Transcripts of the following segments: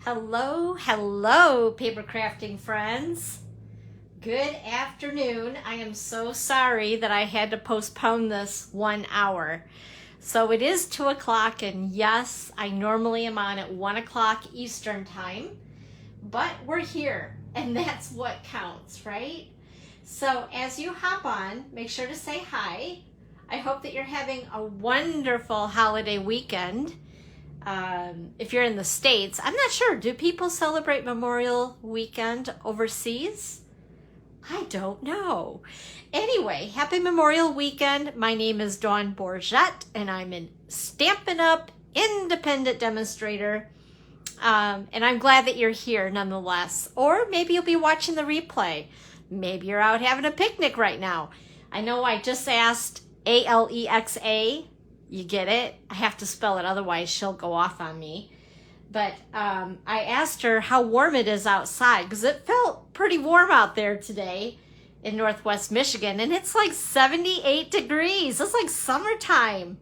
Hello, hello, paper crafting friends. Good afternoon. I am so sorry that I had to postpone this 1 hour. So it is 2 o'clock, and yes, I normally am on at 1 o'clock Eastern time, but we're here, and that's what counts, right? So as you hop on, make sure to say hi. I hope that you're having a wonderful holiday weekend. If you're in the States, I'm not sure. Do people celebrate Memorial Weekend overseas? I don't know. Anyway, happy Memorial Weekend. My name is Dawn Bourgette, and I'm a Stampin' Up! Independent demonstrator. And I'm glad that you're here nonetheless. Or maybe you'll be watching the replay. Maybe you're out having a picnic right now. I know I just asked Alexa. You get it? I have to spell it, otherwise she'll go off on me. But I asked her how warm it is outside, because it felt pretty warm out there today in Northwest Michigan, and it's like 78 degrees. It's like summertime.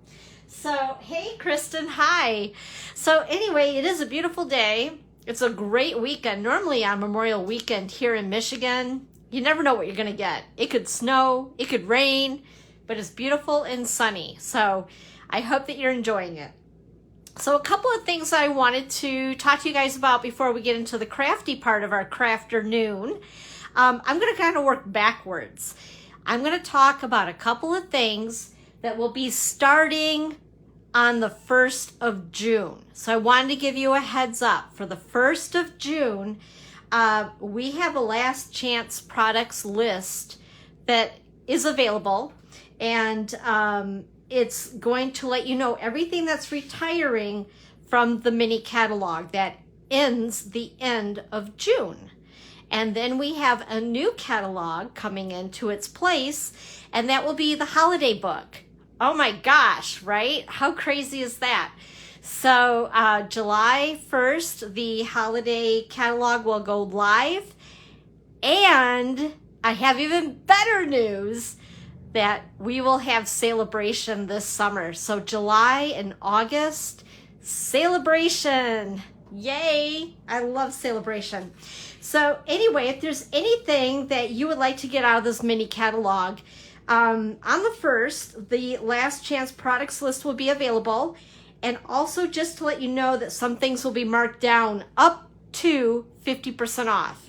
So, hey, Kristen, hi. So anyway, it is a beautiful day. It's a great weekend. Normally on Memorial Weekend here in Michigan, you never know what you're going to get. It could snow, it could rain, but it's beautiful and sunny. So I hope that you're enjoying it. So a couple of things I wanted to talk to you guys about before we get into the crafty part of our crafternoon. I'm going to kind of work backwards. I'm going to talk about a couple of things that will be starting on the 1st of June. So I wanted to give you a heads up. For the 1st of June, we have a last chance products list that is available, and it's going to let you know everything that's retiring from the mini catalog that ends the end of June. And then we have a new catalog coming into its place, and that will be the holiday book. Oh my gosh, right? How crazy is that? So July 1st, the holiday catalog will go live. And I have even better news, that we will have celebration this summer. So July and August, celebration. Yay! I love celebration. So anyway, if there's anything that you would like to get out of this mini catalog, on the 1st, the last chance products list will be available. And also just to let you know that some things will be marked down up to 50% off.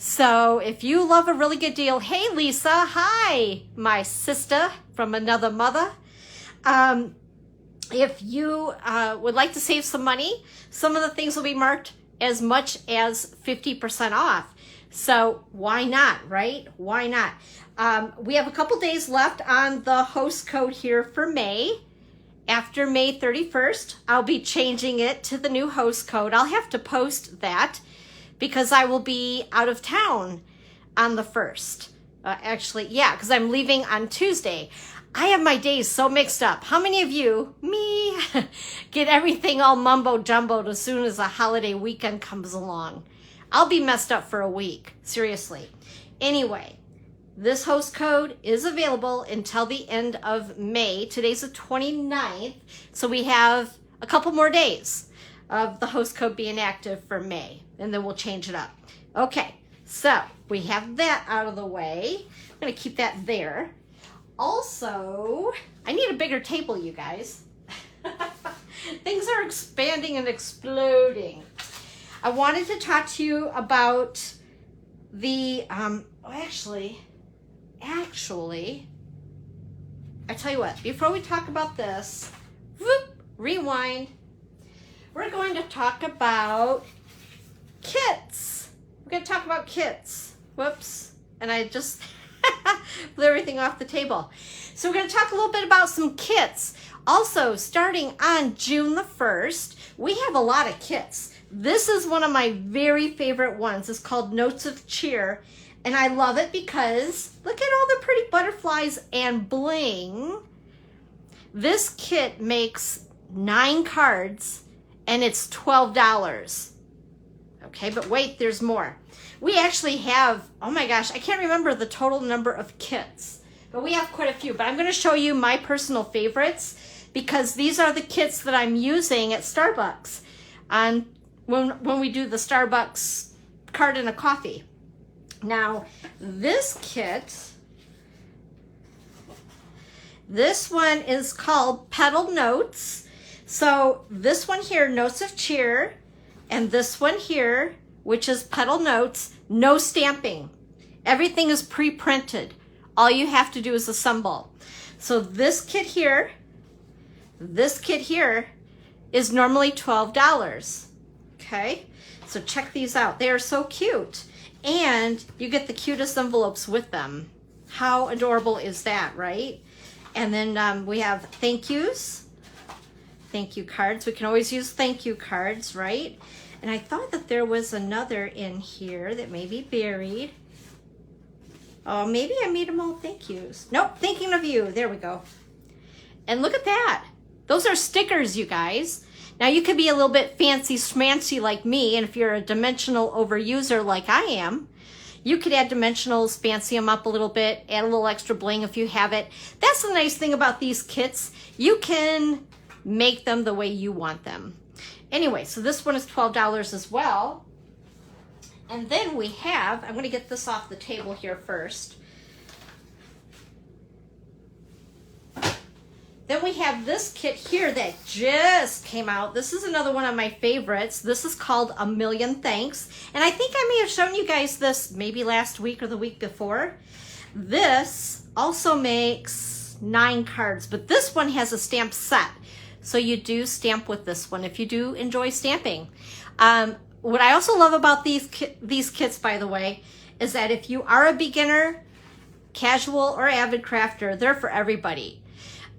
So if you love a really good deal, hey Lisa, hi, my sister from another mother. If you would like to save some money, some of the things will be marked as much as 50% off. So why not, right? Why not? We have a couple days left on the host code here for May. After May 31st, I'll be changing it to the new host code. I'll have to post that, because I will be out of town on the 1st. Actually, yeah, because I'm leaving on Tuesday. I have my days so mixed up. How many of you, me, get everything all mumbo-jumboed as soon as a holiday weekend comes along? I'll be messed up for a week, seriously. Anyway, this host code is available until the end of May. Today's the 29th, so we have a couple more days of the host code being active for May, and then we'll change it up. Okay, so we have that out of the way. I'm gonna keep that there. Also, I need a bigger table, you guys. Things are expanding and exploding. I wanted to talk to you about the, actually, I tell you what, before we talk about this, rewind. We're going to talk about kits. We're going to talk about kits. Whoops. And I just blew everything off the table. So we're going to talk a little bit about some kits. Also, starting on June the 1st, we have a lot of kits. This is one of my very favorite ones. It's called Notes of Cheer. And I love it because look at all the pretty butterflies and bling. This kit makes 9 cards, and it's $12. Okay, but wait, there's more. We actually have, oh my gosh, I can't remember the total number of kits, but we have quite a few. But I'm going to show you my personal favorites, because these are the kits that I'm using at Starbucks on when we do the Starbucks carton of coffee. Now, this kit, this one is called Petal Notes. So this one here, Notes of Cheer, and this one here, which is Petal Notes, no stamping. Everything is pre-printed. All you have to do is assemble. So this kit here is normally $12. Okay, so check these out. They are so cute. And you get the cutest envelopes with them. How adorable is that, right? And then we have thank yous, thank you cards. We can always use thank you cards, right? And I thought that there was another in here that may be buried. Oh, maybe I made them all thank yous. Nope, thinking of you. There we go. And look at that. Those are stickers, you guys. Now you could be a little bit fancy schmancy like me, and if you're a dimensional overuser like I am, you could add dimensionals, fancy them up a little bit, add a little extra bling if you have it. That's the nice thing about these kits. You can make them the way you want them. Anyway, so this one is $12 as well. And then we have, I'm going to get this off the table here first. Then we have this kit here that just came out. This is another one of my favorites. This is called A Million Thanks. And I think I may have shown you guys this maybe last week or the week before. This also makes 9 cards, but this one has a stamp set. So you do stamp with this one if you do enjoy stamping. What I also love about these kits, by the way, is that if you are a beginner, casual, or avid crafter, they're for everybody.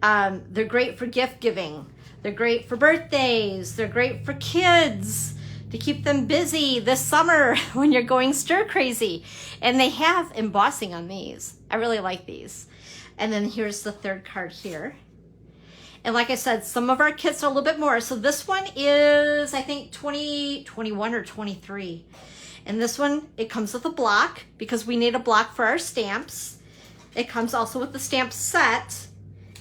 They're great for gift giving. They're great for birthdays. They're great for kids to keep them busy this summer when you're going stir crazy. And they have embossing on these. I really like these. And then here's the third card here. And like I said, some of our kits are a little bit more. So this one is, I think, 21 or 23. And this one, it comes with a block because we need a block for our stamps. It comes also with the stamp set.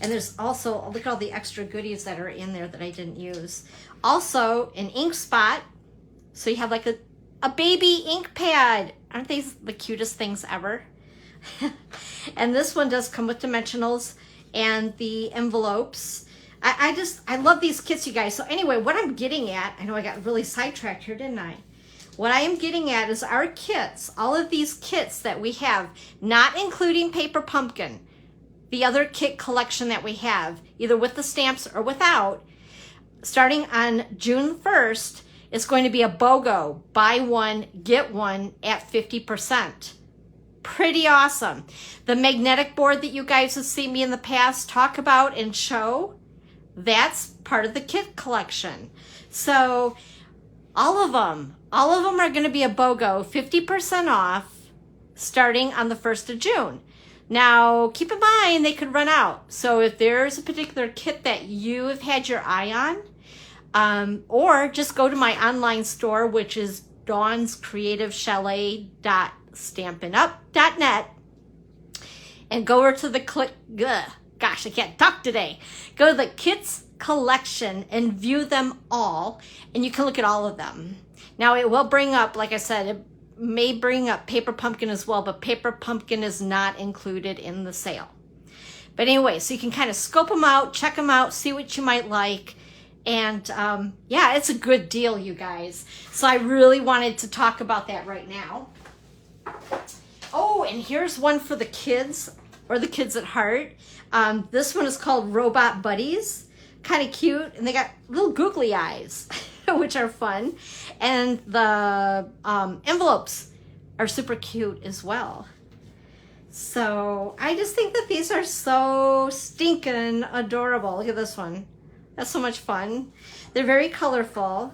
And there's also, look at all the extra goodies that are in there that I didn't use. Also, an ink spot. So you have like a baby ink pad. Aren't these the cutest things ever? And this one does come with dimensionals and the envelopes. I love these kits, you guys. So anyway, what I'm getting at, I know I got really sidetracked here, didn't I? What I am getting at is our kits, all of these kits that we have, not including Paper Pumpkin, the other kit collection that we have, either with the stamps or without, starting on June 1st, is going to be a BOGO, buy one, get one at 50%. Pretty awesome. The magnetic board that you guys have seen me in the past talk about and show, that's part of the kit collection. So all of them are going to be a BOGO, 50% off, starting on the 1st of June. Now, keep in mind, they could run out. So if there's a particular kit that you have had your eye on, or just go to my online store, which is dawnscreativechalet.stampinup.net, and go over to the gosh, I can't talk today. Go to the kits collection and view them all, and you can look at all of them. Now, it will bring up, like I said, it may bring up Paper Pumpkin as well, but Paper Pumpkin is not included in the sale. But anyway, so you can kind of scope them out, check them out, see what you might like. And yeah, it's a good deal, you guys. So I really wanted to talk about that right now. Oh, and here's one for the kids, or the kids at heart. This one is called Robot Buddies. Kind of cute, and they got little googly eyes, which are fun. And the envelopes are super cute as well. So I just think that these are so stinking adorable. Look at this one. That's so much fun. They're very colorful.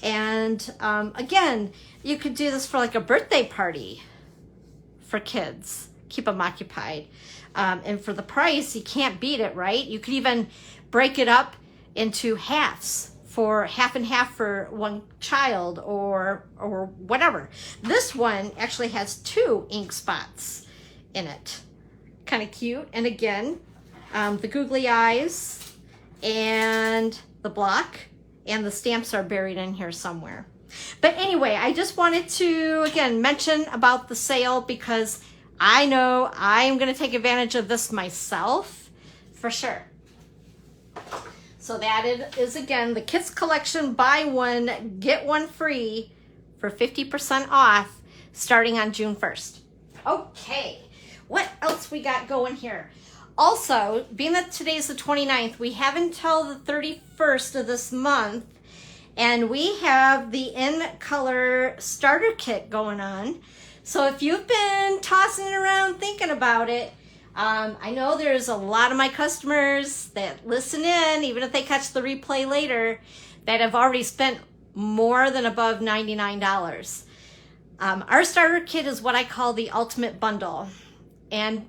And again, you could do this for like a birthday party for kids. Keep them occupied. And for the price, you can't beat it, right? You could even break it up into halves, for half and half for one child, or whatever. This one actually has 2 ink spots in it. Kind of cute. And again, the googly eyes and the block and the stamps are buried in here somewhere. But anyway, I just wanted to, again, mention about the sale because I know I'm going to take advantage of this myself for sure. So that is, again, the Kids Collection, buy one, get one free for 50% off starting on June 1st. Okay, what else we got going here? Also, being that today's the 29th, we have until the 31st of this month, and we have the In Color starter kit going on. So if you've been tossing it around thinking about it, I know there's a lot of my customers that listen in, even if they catch the replay later, that have already spent more than above $99. Our starter kit is what I call the ultimate bundle. And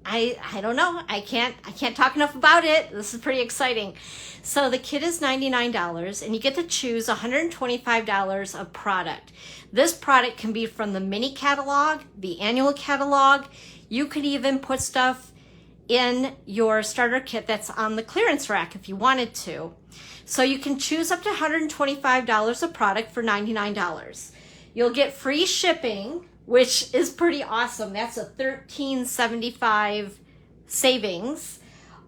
I don't know, I can't talk enough about it. This is pretty exciting. So the kit is $99 and you get to choose $125 of product. This product can be from the mini catalog, the annual catalog. You could even put stuff in your starter kit that's on the clearance rack if you wanted to. So you can choose up to $125 of product for $99. You'll get free shipping, which is pretty awesome. That's a $13.75 savings.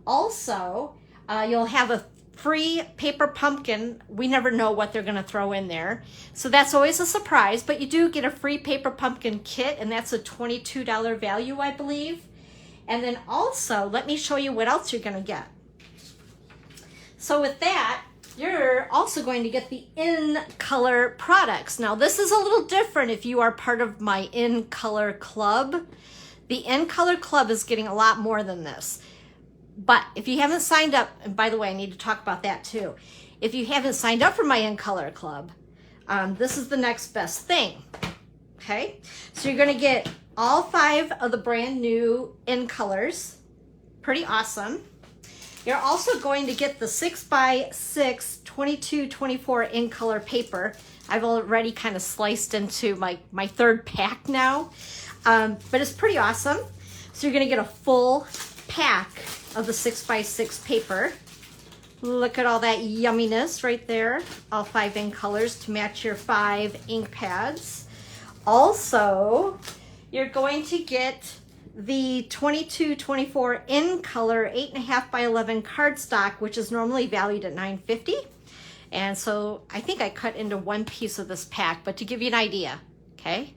Also, you'll have a free paper pumpkin. We never know what they're going to throw in there. So that's always a surprise, but you do get a free paper pumpkin kit, and that's a $22 value, I believe. And then also, let me show you what else you're going to get. So with that, you're also going to get the In Color products. Now, this is a little different if you are part of my In Color Club. The In Color Club is getting a lot more than this. But if you haven't signed up, and by the way, I need to talk about that too. If you haven't signed up for my In Color Club, this is the next best thing. Okay? So you're going to get all 5 of the brand new In Colors. Pretty awesome. You're also going to get the 6x6 22-24 In Color paper. I've already kind of sliced into my third pack now, but it's pretty awesome. So you're going to get a full pack of the 6x6 paper. Look at all that yumminess right there. All 5 In Colors to match your 5 ink pads. Also, you're going to get the 22-24 In Color 8.5 by 11 cardstock, which is normally valued at $9.50. And so I think I cut into one piece of this pack, but to give you an idea, okay?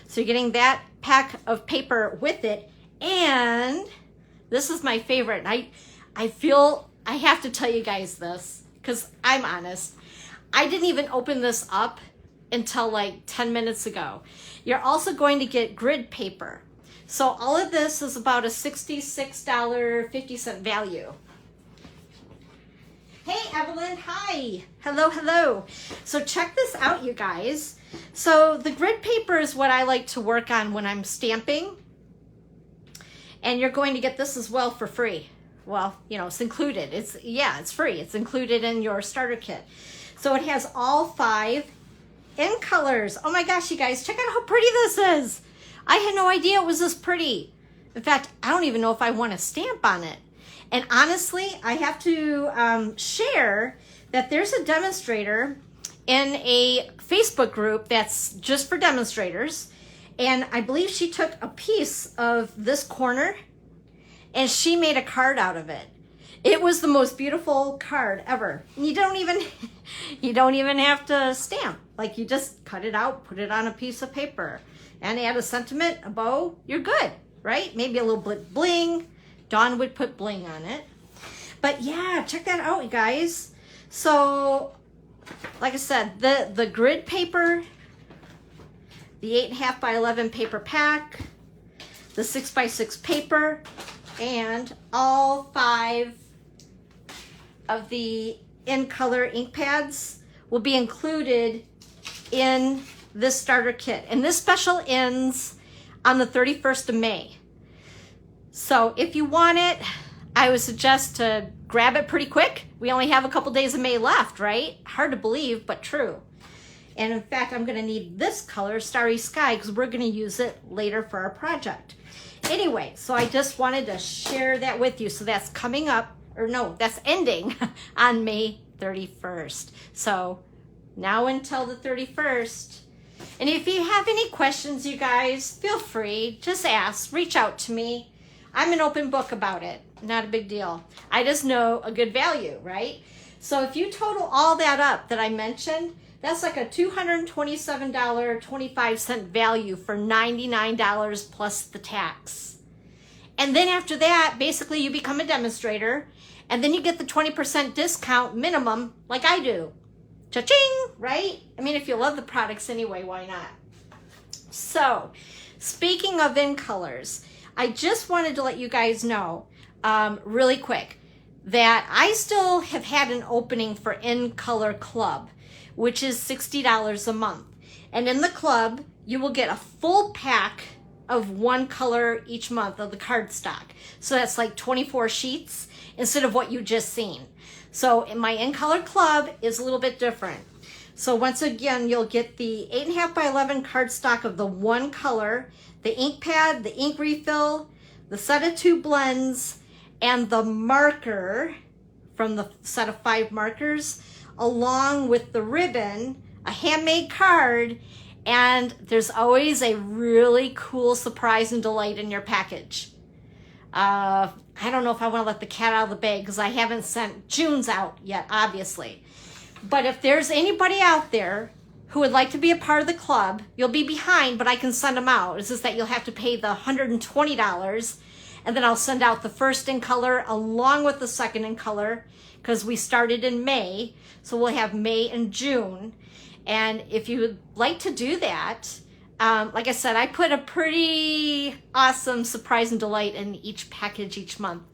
So you're getting that pack of paper with it, and this is my favorite. I feel I have to tell you guys this because I'm honest. I didn't even open this up until like 10 minutes ago. You're also going to get grid paper. So all of this is about a $66.50 value. Hey, Evelyn, hi. Hello, hello. So check this out, you guys. So the grid paper is what I like to work on when I'm stamping. And you're going to get this as well for free. Well, you know, it's included. It's free. It's included in your starter kit. So it has all 5 In Colors. Oh my gosh, you guys, check out how pretty this is. I had no idea it was this pretty. In fact, I don't even know if I want to stamp on it. And honestly, I have to share that there's a demonstrator in a Facebook group that's just for demonstrators. And I believe she took a piece of this corner and she made a card out of it. It was the most beautiful card ever. You don't even have to stamp. Like, you just cut it out, put it on a piece of paper, and add a sentiment, a bow, you're good, right? Maybe a little bit bling. Dawn would put bling on it. But yeah, check that out, you guys. So, like I said, the grid paper, the 8.5 by 11 paper pack, the 6x6 paper, and all 5 of the In Color ink pads will be included in this starter kit. And this special ends on the 31st of May. So if you want it, I would suggest to grab it pretty quick. We only have a couple days of May left, right? Hard to believe, but true. And in fact, I'm gonna need this color, Starry Sky, because we're gonna use it later for our project. Anyway, so I just wanted to share that with you. So that's coming up, or no, that's ending on May 31st. So now until the 31st. And if you have any questions, you guys, feel free. Just ask. Reach out to me. I'm an open book about it. Not a big deal. I just know a good value, right? So if you total all that up that I mentioned, that's like a $227.25 value for $99 plus the tax. And then after that, basically you become a demonstrator, and then you get the 20% discount minimum like I do. Cha-ching, right? I mean, if you love the products anyway, why not? So, speaking of in colors, I just wanted to let you guys know really quick that I still have had an opening for In Color Club, which is $60 a month. And in the club, you will get a full pack of one color each month of the cardstock. So that's like 24 sheets instead of what you just seen. So in my In Color Club is a little bit different. So once again, you'll get the 8.5 by 11 cardstock of the one color, the ink pad, the ink refill, the set of 2 blends, and the marker from the set of 5 markers, along with the ribbon, a handmade card, and there's always a really cool surprise and delight in your package. I don't know if I want to let the cat out of the bag because I haven't sent June's out yet, obviously. But if there's anybody out there who would like to be a part of the club, you'll be behind, but I can send them out. It's just that you'll have to pay the $120, and then I'll send out the first In Color along with the second In Color because we started in May, so we'll have May and June. And if you would like to do that, like I said, I put a pretty awesome surprise and delight in each package each month.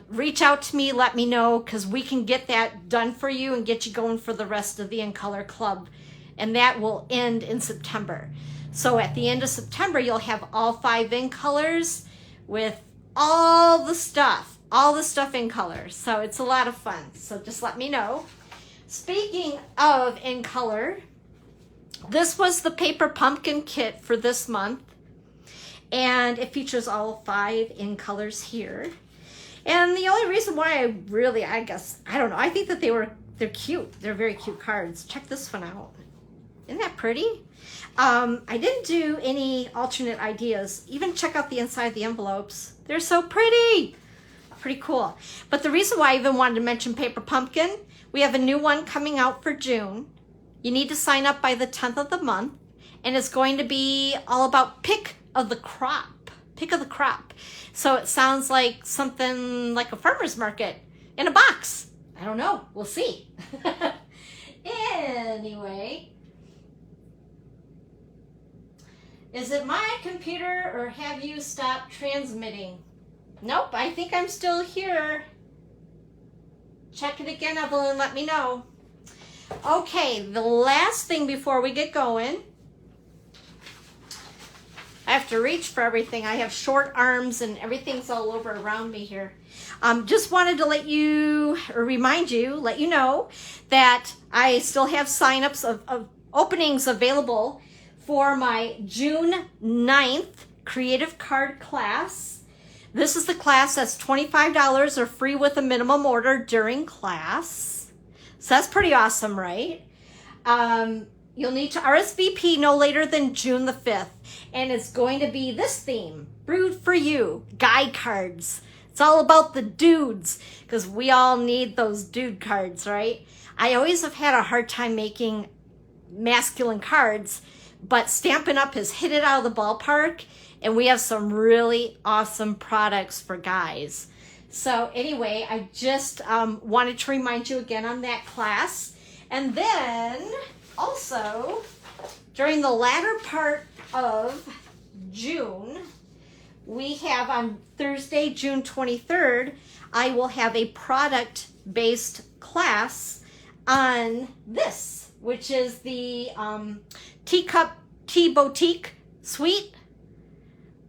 Reach out to me, let me know, because we can get that done for you and get you going for the rest of the In Color Club. And that will end in September. So at the end of September, you'll have all 5 in colors with all the stuff in color. So it's a lot of fun. So just let me know. Speaking of In Color, this was the paper pumpkin kit for this month, and it features all 5 in colors here. And the only reason why I don't know, I think that they're cute. They're very cute cards. Check this one out. Isn't that pretty? I didn't do any alternate ideas. Even check out the inside of the envelopes. They're so pretty. Pretty cool. But the reason why I even wanted to mention Paper Pumpkin, we have a new one coming out for June. You need to sign up by the 10th of the month, and it's going to be all about pick of the crop. Pick of the crop. So it sounds like something like a farmer's market in a box. I don't know. We'll see. Anyway, is it my computer or have you stopped transmitting? Nope, I think I'm still here. Check it again, Evelyn, let me know. Okay, the last thing before we get going, I have to reach for everything. I have short arms and everything's all over around me here. Just wanted to let you know that I still have signups of openings available for my June 9th creative card class. This is the class that's $25 or free with a minimum order during class. So that's pretty awesome, right? You'll need to RSVP no later than June the 5th. And it's going to be this theme, Brewed for You, guy cards. It's all about the dudes, because we all need those dude cards, right? I always have had a hard time making masculine cards, but Stampin' Up! Has hit it out of the ballpark, and we have some really awesome products for guys. So anyway, I just wanted to remind you again on that class. And then also, during the latter part of June, we have on Thursday, June 23rd, I will have a product-based class on this, which is the Teacup Tea Boutique Suite.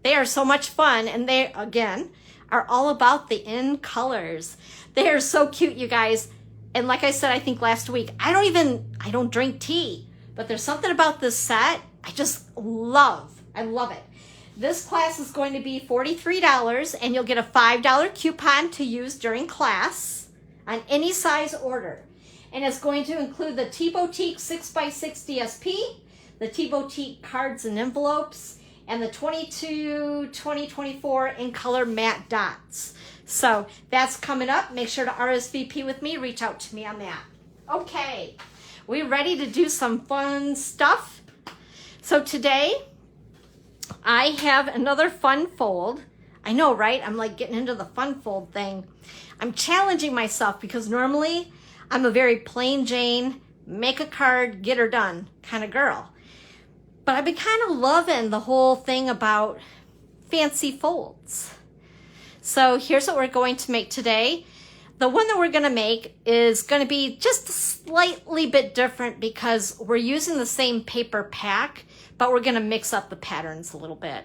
They are so much fun, and they, again, are all about the in colors. They are so cute, you guys. And like I said, I think last week, I don't drink tea, but there's something about this set I just love. I love it. This class is going to be $43, and you'll get a $5 coupon to use during class on any size order. And it's going to include the T-Boutique 6x6 DSP, the T-Boutique cards and envelopes, and the 22-2024 in color matte dots. So that's coming up. Make sure to RSVP with me. Reach out to me on that. Okay, we ready to do some fun stuff? So today I have another fun fold. I know, right? I'm like getting into the fun fold thing. I'm challenging myself because normally I'm a very plain Jane, make a card, get her done kind of girl. But I've been kind of loving the whole thing about fancy folds. So here's what we're going to make today. The one that we're going to make is going to be just a slightly bit different because we're using the same paper pack, but we're going to mix up the patterns a little bit.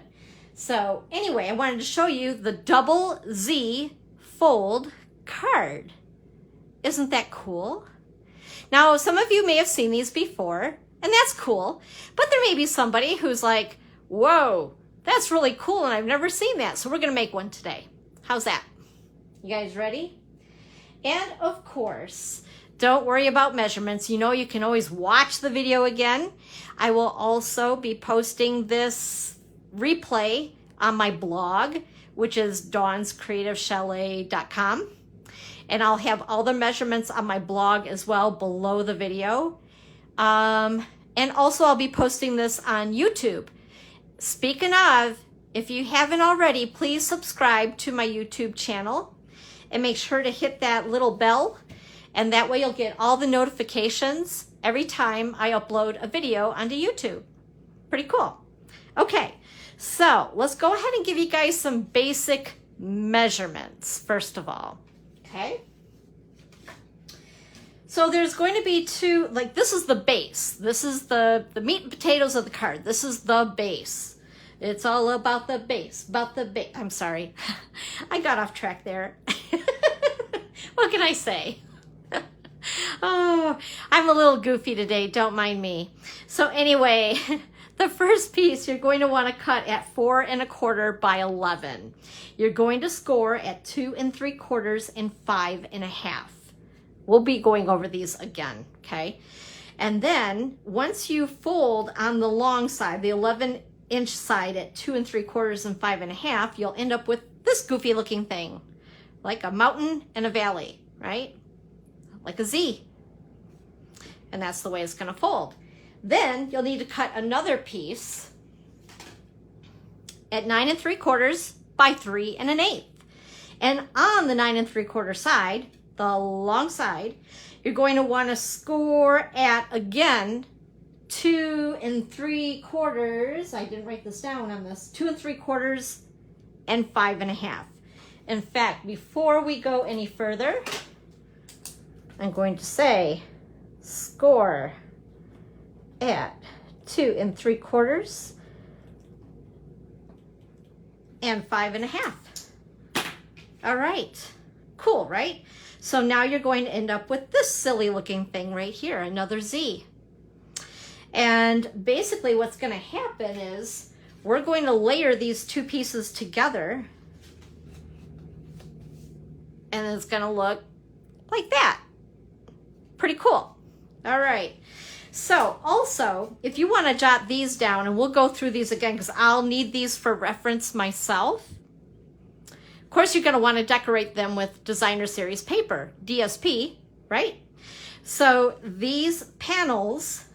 So anyway, I wanted to show you the double Z fold card. Isn't that cool? Now, some of you may have seen these before, and that's cool, but there may be somebody who's like, whoa, that's really cool, and I've never seen that. So we're going to make one today. How's that? You guys ready? And of course, don't worry about measurements. You know, you can always watch the video again. I will also be posting this replay on my blog, which is dawnscreativechalet.com. And I'll have all the measurements on my blog as well below the video. And also I'll be posting this on YouTube. Speaking of, if you haven't already, please subscribe to my YouTube channel and make sure to hit that little bell. And that way you'll get all the notifications every time I upload a video onto YouTube. Pretty cool. Okay, so let's go ahead and give you guys some basic measurements first of all. Okay. So there's going to be two, like this is the base. This is the meat and potatoes of the card. This is the base. It's all about the base, I'm sorry. I got off track there. What can I say? Oh, I'm a little goofy today. Don't mind me. So anyway, the first piece you're going to want to cut at 4 1/4 by 11. You're going to score at 2 3/4 and 5 1/2. We'll be going over these again, okay? And then once you fold on the long side, the 11-inch side at 2 3/4 and 5 1/2, you'll end up with this goofy looking thing, like a mountain and a valley, right? Like a Z. And that's the way it's going to fold. Then you'll need to cut another piece at 9 3/4 by 3 1/8. And on the 9 3/4 side, the long side, you're going to want to score at, again, 2 3/4. I didn't write this down on this. 2 3/4 and 5 1/2. In fact, before we go any further, I'm going to say score at 2 3/4 and 5 1/2. All right, cool, right? So now you're going to end up with this silly looking thing right here, another Z. And basically what's going to happen is we're going to layer these two pieces together, and it's going to look like that. Pretty cool. All right. So also, if you want to jot these down, and we'll go through these again because I'll need these for reference myself. Of course, you're going to want to decorate them with designer series paper, DSP, right? So these panels,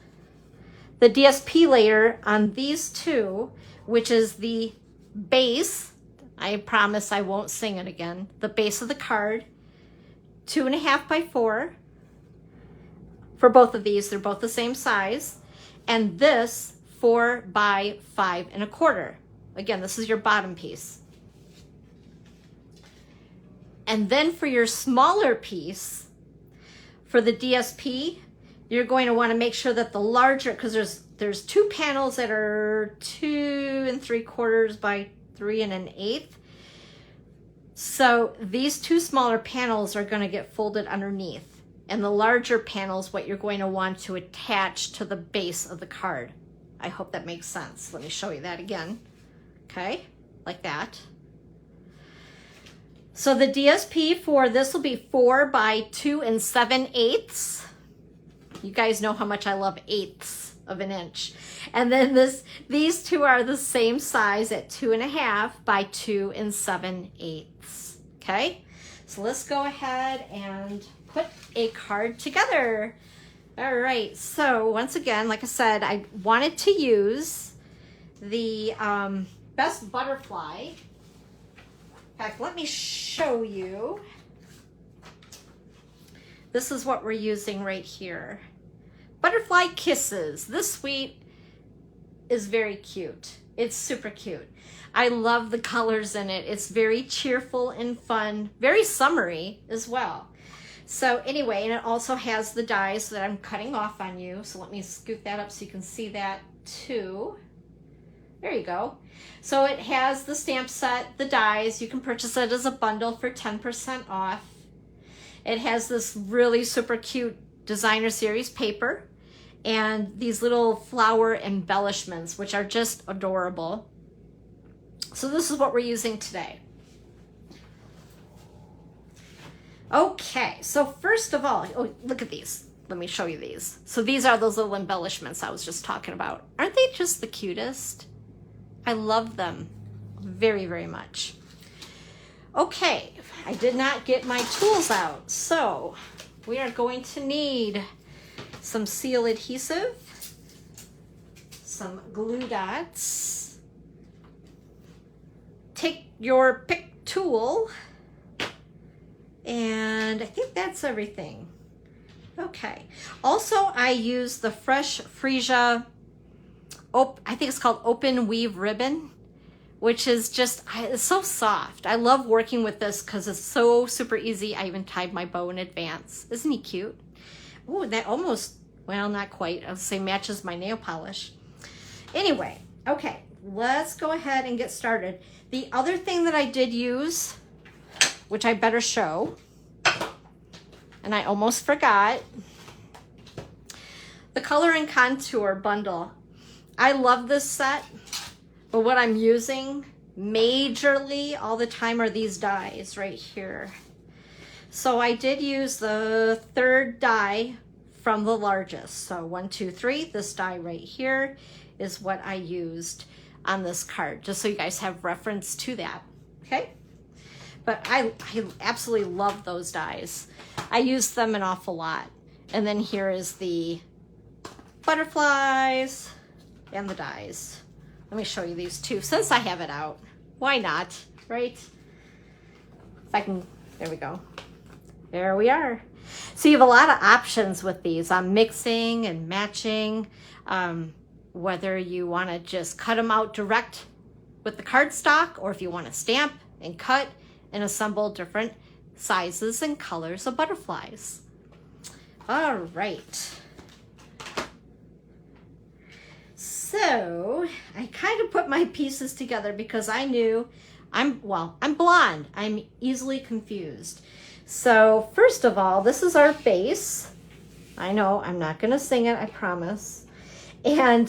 the DSP layer on these two, which is the base, I promise I won't sing it again, the base of the card, 2 1/2 by 4. For both of these, they're both the same size. And this 4 by 5 1/4. Again, this is your bottom piece. And then for your smaller piece, for the DSP, you're going to want to make sure that the larger, because there's two panels that are 2 3/4 by 3 1/8. So these two smaller panels are going to get folded underneath. And the larger panels, what you're going to want to attach to the base of the card. I hope that makes sense. Let me show you that again. Okay, like that. So the DSP for this will be 4 by 2 7/8. You guys know how much I love 1/8 of an inch. And then these two are the same size at 2.5 by 2 7/8. Okay, so let's go ahead and put a card together. All right, so once again, like I said, I wanted to use the Best Butterfly. In fact, let me show you. This is what we're using right here. Butterfly Kisses. This suite is very cute. It's super cute. I love the colors in it. It's very cheerful and fun, very summery as well. So anyway, and it also has the dies that I'm cutting off on you. So let me scoot that up so you can see that too. There you go. So it has the stamp set, the dies. You can purchase it as a bundle for 10% off. It has this really super cute designer series paper and these little flower embellishments, which are just adorable. So this is what we're using today. Okay, so first of all, oh, look at these. Let me show you these. So these are those little embellishments I was just talking about. Aren't they just the cutest? I love them very, very much. Okay, I did not get my tools out, so we are going to need some seal adhesive, some glue dots. Take your pick tool, and I think that's everything. Okay. Also, I use the Fresh Freesia, I think it's called Open Weave Ribbon, which is just, it's so soft. I love working with this because it's so super easy. I even tied my bow in advance. Isn't he cute? Oh, that almost, well, not quite. I'll say matches my nail polish. Anyway, okay, let's go ahead and get started. The other thing that I did use, which I better show, and I almost forgot, the Color and Contour bundle. I love this set, but what I'm using majorly all the time are these dies right here. So I did use the third die from the largest. So 1, 2, 3, this die right here is what I used on this card, just so you guys have reference to that, okay? But I absolutely love those dies. I use them an awful lot. And then here is the butterflies and the dies. Let me show you these two, since I have it out. Why not, right? If I can, there we go. There we are. So you have a lot of options with these on mixing and matching, whether you want to just cut them out direct with the cardstock, or if you want to stamp and cut and assemble different sizes and colors of butterflies. All right. So I kind of put my pieces together because I knew I'm blonde. I'm easily confused. So first of all, this is our base. I know I'm not going to sing it, I promise. And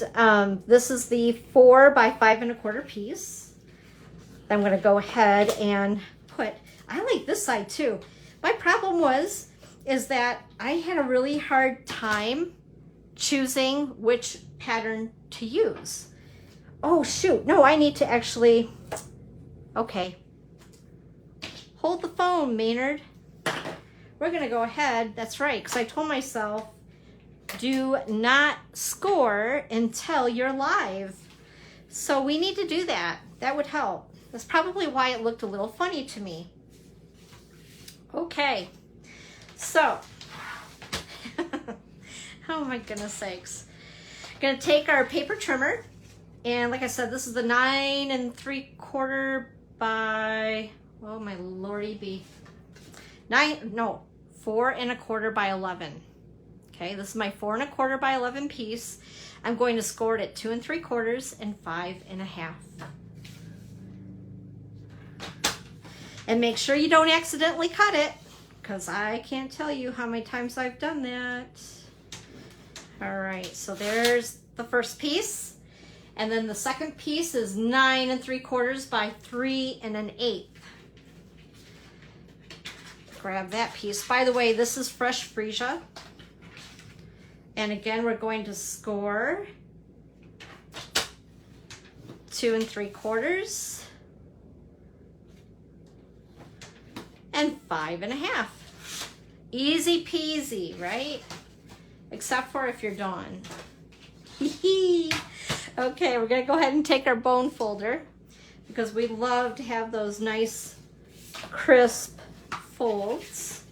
this is the 4 by 5 1/4 piece. I'm going to go ahead and put, I like this side too. My problem is that I had a really hard time choosing which pattern to use. Oh shoot, no, I need to actually, okay. Hold the phone, Maynard. We're gonna go ahead, that's right, because I told myself, do not score until you're live. So we need to do that. That would help. That's probably why it looked a little funny to me. Okay, so, oh my goodness sakes. Gonna take our paper trimmer, and like I said, this is the 9 3/4 by, oh my lordy be, 4 1/4 by 11. Okay, this is my 4 1/4 by 11 piece. I'm going to score it at 2 3/4 and 5 1/2. And make sure you don't accidentally cut it, because I can't tell you how many times I've done that. All right, so there's the first piece. And then the second piece is 9 3/4 by 3 1/8. Grab that piece. By the way, this is Fresh Freesia. And again, we're going to score 2 3/4 and 5 1/2. Easy peasy, right? Except for if you're Dawn. Okay, we're gonna go ahead and take our bone folder because we love to have those nice crisp folds.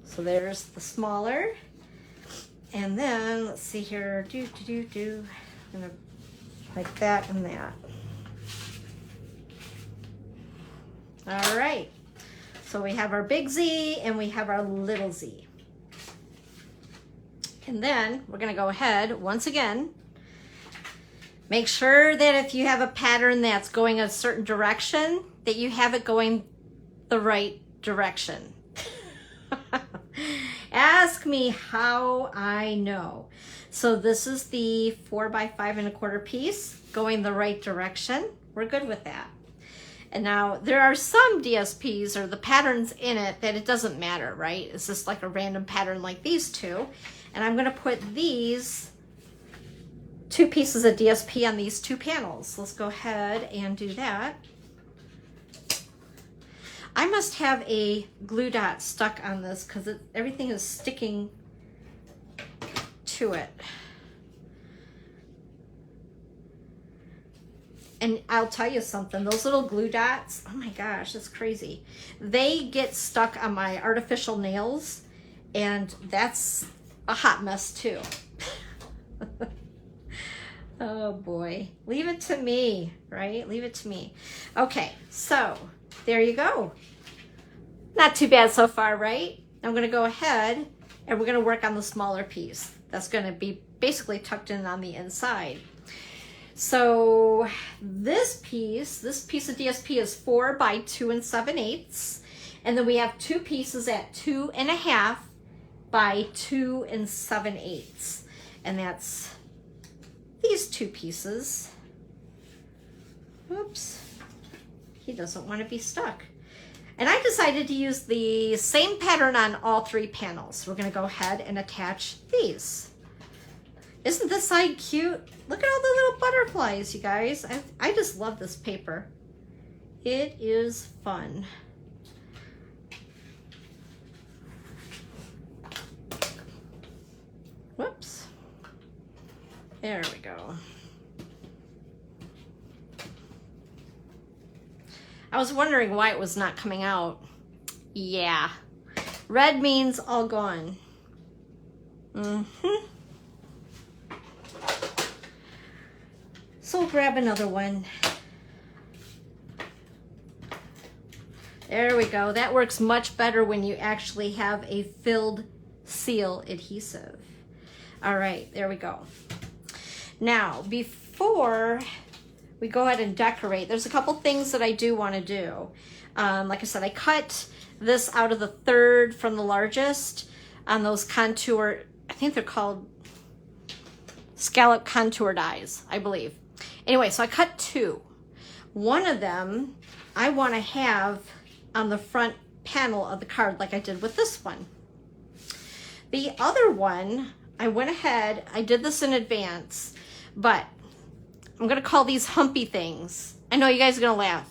So there's the smaller. And then let's see here, I'm gonna like that and that. All right, so we have our big Z and we have our little z. And then we're gonna go ahead, once again, make sure that if you have a pattern that's going a certain direction, that you have it going the right direction. Ask me how I know. So this is the 4 by 5 1/4 piece going the right direction. We're good with that. And now there are some DSPs or the patterns in it that it doesn't matter, right? It's just like a random pattern like these two. And I'm gonna put these 2 pieces of DSP on these 2 panels. Let's go ahead and do that. I must have a glue dot stuck on this because everything is sticking to it. And I'll tell you something, those little glue dots, oh my gosh, that's crazy. They get stuck on my artificial nails, and that's a hot mess too. Oh boy, leave it to me, right? Leave it to me. Okay, so there you go. Not too bad so far, right? I'm gonna go ahead and we're gonna work on the smaller piece. That's gonna be basically tucked in on the inside. So this piece of DSP is 4 by 2 7/8. And then we have 2 pieces at 2 1/2 by 2 7/8. And that's these 2 pieces. Oops, he doesn't want to be stuck. And I decided to use the same pattern on all 3 panels. We're gonna go ahead and attach these. Isn't this side cute? Look at all the little butterflies, you guys. I just love this paper. It is fun. Whoops. There we go. I was wondering why it was not coming out. Yeah. Red means all gone. Mm-hmm. So we'll grab another one. There we go. That works much better when you actually have a filled seal adhesive. All right, there we go. Now, before we go ahead and decorate, there's a couple things that I do want to do. Like I said, I cut this out of the 3rd from the largest on those contour, I think they're called scallop contour dies, I believe. Anyway, so I cut 2. One of them I want to have on the front panel of the card like I did with this one. The other one, I went ahead, I did this in advance, but I'm going to call these humpy things. I know you guys are going to laugh.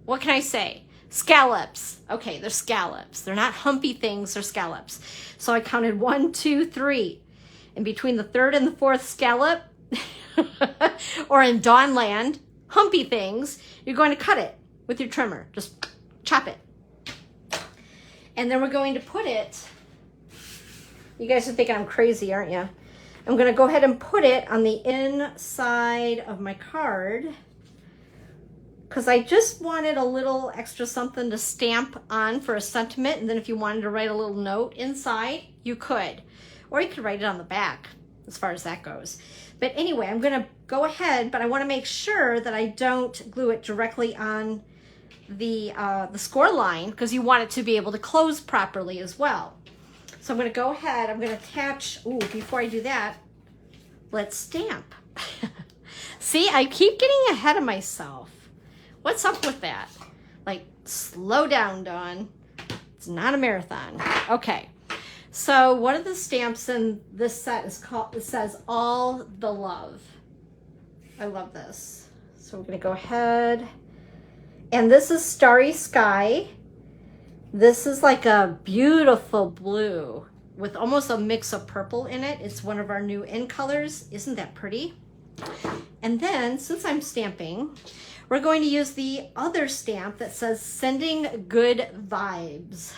What can I say? Scallops. Okay, they're scallops. They're not humpy things, they're scallops. So I counted 1, 2, 3. And between the 3rd and the 4th scallop, or in Dawnland, humpy things, you're going to cut it with your trimmer. Just chop it. And then we're going to put it, you guys are thinking I'm crazy, aren't you? I'm going to go ahead and put it on the inside of my card because I just wanted a little extra something to stamp on for a sentiment. And then if you wanted to write a little note inside, you could. Or you could write it on the back as far as that goes. But anyway, I'm going to go ahead, but I want to make sure that I don't glue it directly on the score line because you want it to be able to close properly as well. So I'm going to go ahead, I'm going to attach, ooh, before I do that, let's stamp. See, I keep getting ahead of myself. What's up with that? Like, slow down, Dawn. It's not a marathon. Okay, So one of the stamps in this set is called, it says All the Love. I love this. So we're gonna go ahead, and this is Starry Sky. This is like a beautiful blue with almost a mix of purple in it. It's one of our new in colors. Isn't that pretty? And then, since I'm stamping, we're going to use the other stamp that says Sending Good Vibes.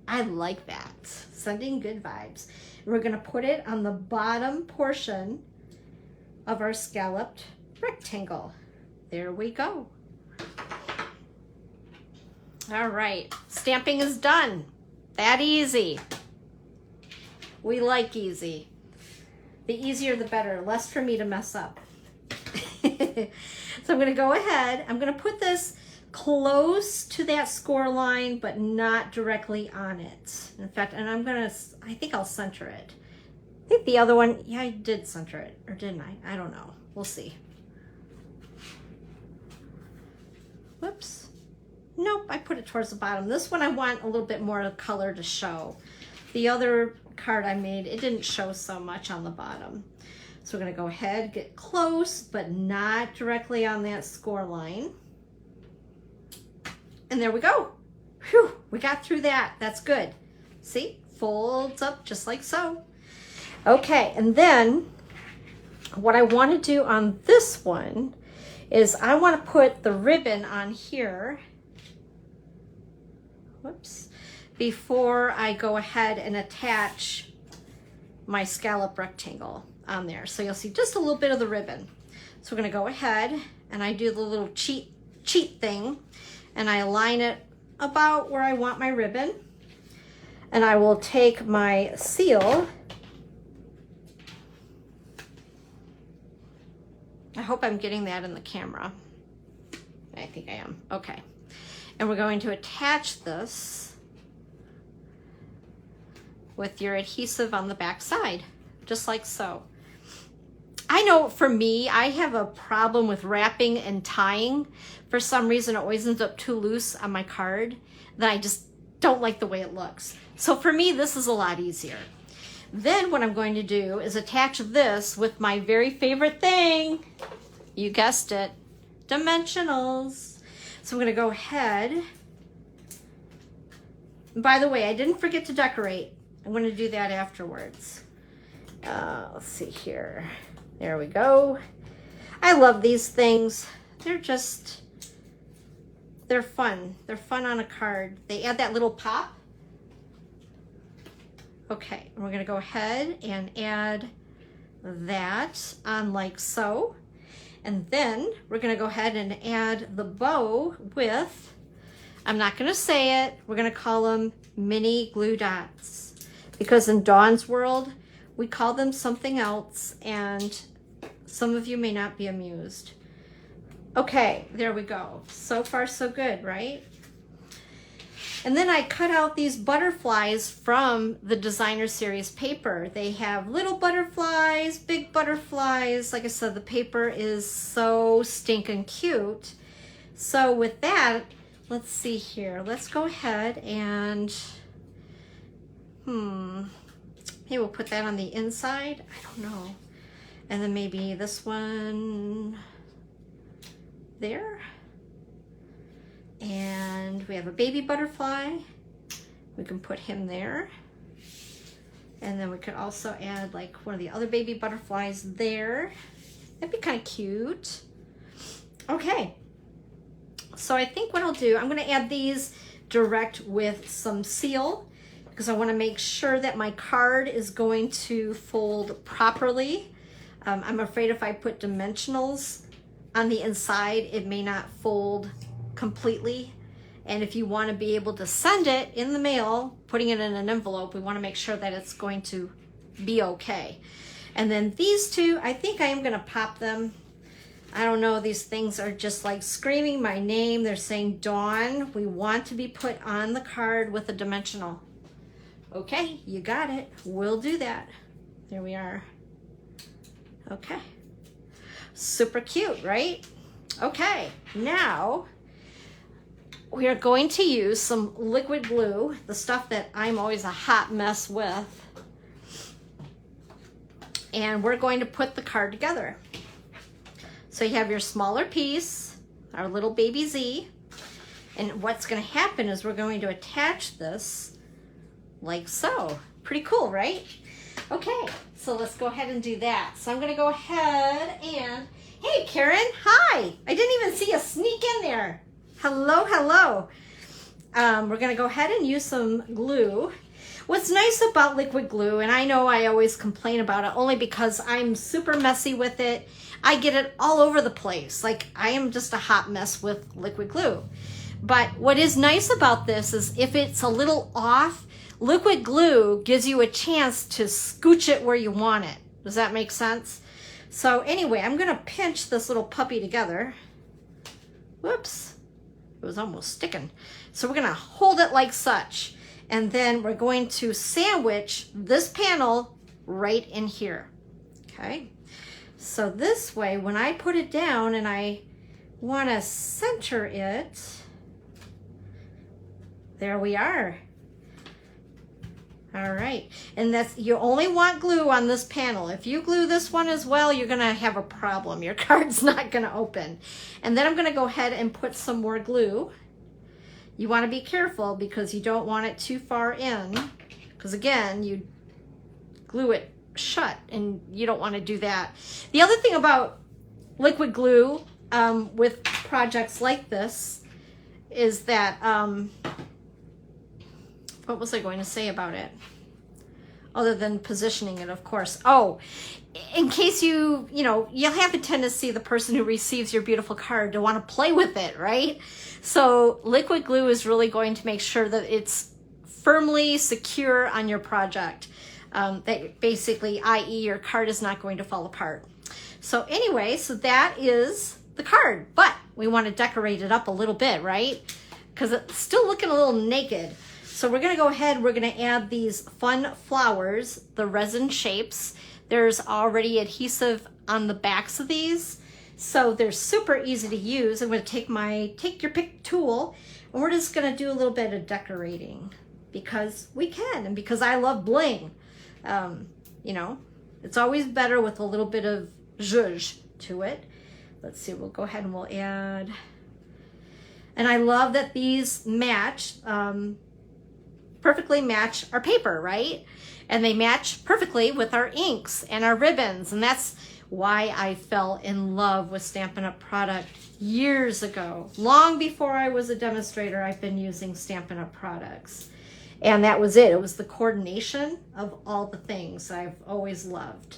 I like that. Sending good vibes. And we're going to put it on the bottom portion of our scalloped rectangle. There we go. All right, stamping is done. That easy. We like easy. The easier the better, less for me to mess up. So I'm gonna go ahead, I'm gonna put this close to that score line, but not directly on it. In fact, and I think I'll center it. I think the other one, yeah, I did center it, or didn't I? I don't know, we'll see. Whoops. Nope, I put it towards the bottom. This one I want a little bit more color to show. The other card I made, it didn't show so much on the bottom. So we're gonna go ahead, get close, but not directly on that score line. And there we go. Whew, we got through that. That's good. See, folds up just like so. Okay, and then what I want to do on this one is I want to put the ribbon on here. Whoops. Before I go ahead and attach my scallop rectangle on there. So you'll see just a little bit of the ribbon. So we're gonna go ahead and I do the little cheat thing and I align it about where I want my ribbon. And I will take my seal. I hope I'm getting that in the camera. I think I am, okay. And we're going to attach this with your adhesive on the back side, just like so. I know for me, I have a problem with wrapping and tying. For some reason, it always ends up too loose on my card that I just don't like the way it looks. So for me, this is a lot easier. Then what I'm going to do is attach this with my very favorite thing. You guessed it, dimensionals. So I'm gonna go ahead. And by the way, I didn't forget to decorate. I'm gonna do that afterwards. Let's see here. There we go. I love these things. They're fun. They're fun on a card. They add that little pop. Okay, and we're gonna go ahead and add that on like so. And then we're gonna go ahead and add the bow with, I'm not gonna say it, we're gonna call them mini glue dots. Because in Dawn's world, we call them something else and some of you may not be amused. Okay, there we go. So far so good, right? And then I cut out these butterflies from the designer series paper. They have little butterflies, big butterflies. Like I said, the paper is so stinking cute. So with that, let's see here. Let's go ahead and, maybe we'll put that on the inside. I don't know. And then maybe this one there. And we have a baby butterfly. We can put him there. And then we could also add like one of the other baby butterflies there. That'd be kind of cute. Okay. So I think what I'll do, I'm gonna add these direct with some seal because I wanna make sure that my card is going to fold properly. I'm afraid if I put dimensionals on the inside, it may not fold completely. And if you want to be able to send it in the mail, putting it in an envelope, we want to make sure that it's going to be okay. And then these two, I think I am going to pop them. I don't know, these things are just like screaming my name. They're saying, Dawn, we want to be put on the card with a dimensional. Okay, you got it. We'll do that. There we are. Okay. Super cute, right? Okay, now we are going to use some liquid glue, the stuff that I'm always a hot mess with. And we're going to put the card together. So you have your smaller piece, our little baby Z. And what's going to happen is we're going to attach this like so. Pretty cool, right? Okay, so let's go ahead and do that. So I'm going to go ahead and, hey Karen, hi. I didn't even see you sneak in there. Hello, hello. We're going to go ahead and use some glue. What's nice about liquid glue, and I know I always complain about it only because I'm super messy with it. I get it all over the place. Like, I am just a hot mess with liquid glue. But what is nice about this is if it's a little off, liquid glue gives you a chance to scooch it where you want it. Does that make sense? So anyway, I'm going to pinch this little puppy together. Whoops. It was almost sticking. So we're going to hold it like such. And then we're going to sandwich this panel right in here. Okay. So this way, when I put it down and I want to center it, there we are. All right. And that's, you only want glue on this panel. If you glue this one as well, you're going to have a problem. Your card's not going to open. And then I'm going to go ahead and put some more glue. You want to be careful because you don't want it too far in, because again, you glue it shut and you don't want to do that. The other thing about liquid glue with projects like this is that, what was I going to say about it? Other than positioning it, of course. Oh, in case you'll have a tendency, the person who receives your beautiful card, to want to play with it, right? So liquid glue is really going to make sure that it's firmly secure on your project. That basically, i.e. your card is not going to fall apart. So anyway, so that is the card, but we want to decorate it up a little bit, right? Because it's still looking a little naked. So we're going to go ahead, we're going to add these fun flowers, the resin shapes. There's already adhesive on the backs of these, so they're super easy to use. I'm going to take my take your pick tool, and we're just going to do a little bit of decorating because we can, and because I love bling. It's always better with a little bit of zhuzh to it. Let's see, we'll go ahead and we'll add, and I love that these match, perfectly match our paper, right? And they match perfectly with our inks and our ribbons. And that's why I fell in love with Stampin' Up! Product years ago. Long before I was a demonstrator, I've been using Stampin' Up! Products. And that was it. It was the coordination of all the things I've always loved.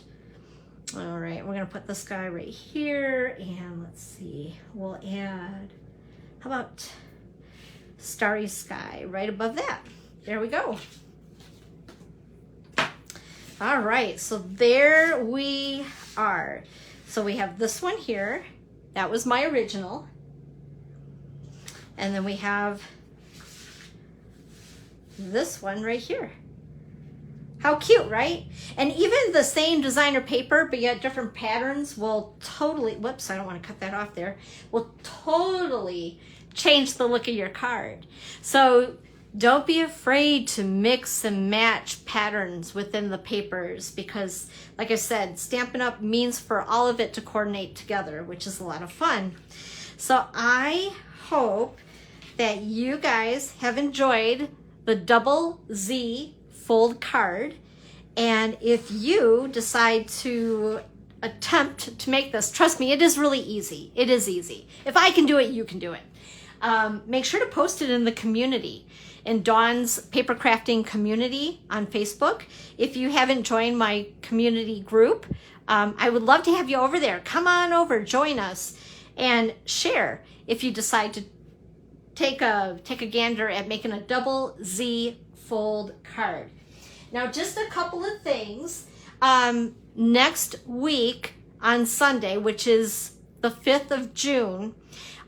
All right, we're gonna put this guy right here. And let's see, we'll add, how about Starry Sky right above that? There we go. All right, so there we are. So we have this one here. That was my original. And then we have this one right here. How cute, right? And even the same designer paper, but yet different patterns will totally, whoops, I don't want to cut that off there, will totally change the look of your card. So don't be afraid to mix and match patterns within the papers because, like I said, Stampin' Up! Means for all of it to coordinate together, which is a lot of fun. So I hope that you guys have enjoyed the double Z fold card. And if you decide to attempt to make this, trust me, it is really easy. It is easy. If I can do it, you can do it. Make sure to post it in the community, in Dawn's paper crafting community on Facebook. If you haven't joined my community group, I would love to have you over there. Come on over, join us, and share if you decide to take a gander at making a double Z fold card. Now, just a couple of things. Next week on Sunday, which is the 5th of June,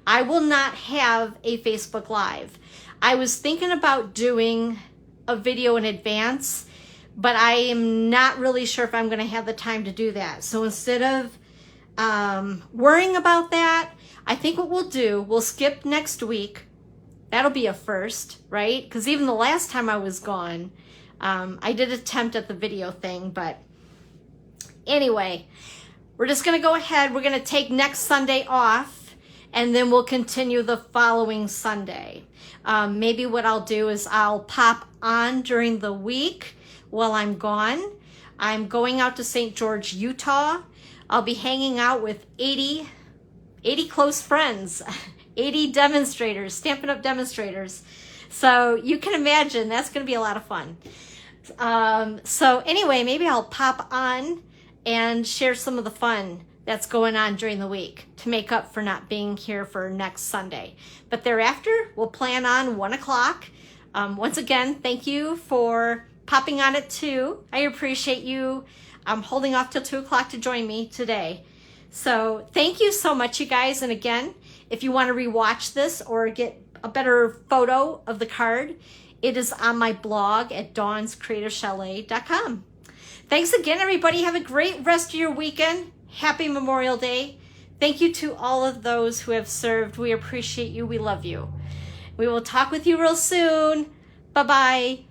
I will not have a Facebook Live. I was thinking about doing a video in advance, but I am not really sure if I'm going to have the time to do that. So instead of worrying about that, I think what we'll do, we'll skip next week That'll be a first, right? Because even the last time I was gone, I did attempt at the video thing, but anyway, we're just going to go ahead. We're going to take next Sunday off, and then we'll continue the following Sunday. Maybe what I'll do is I'll pop on during the week while I'm gone. I'm going out to St. George, Utah. I'll be hanging out with 80 close friends, 80 demonstrators, Stampin' Up! Demonstrators. So you can imagine that's going to be a lot of fun. So anyway, maybe I'll pop on and share some of the fun that's going on during the week to make up for not being here for next Sunday. But thereafter, we'll plan on 1 o'clock. Once again, thank you for popping on at 2. I appreciate you holding off till 2 o'clock to join me today. So thank you so much, you guys. And again, if you want to rewatch this or get a better photo of the card, it is on my blog at dawnscreativechalet.com. Thanks again, everybody. Have a great rest of your weekend. Happy Memorial Day. Thank you to all of those who have served. We appreciate you. We love you. We will talk with you real soon. Bye-bye.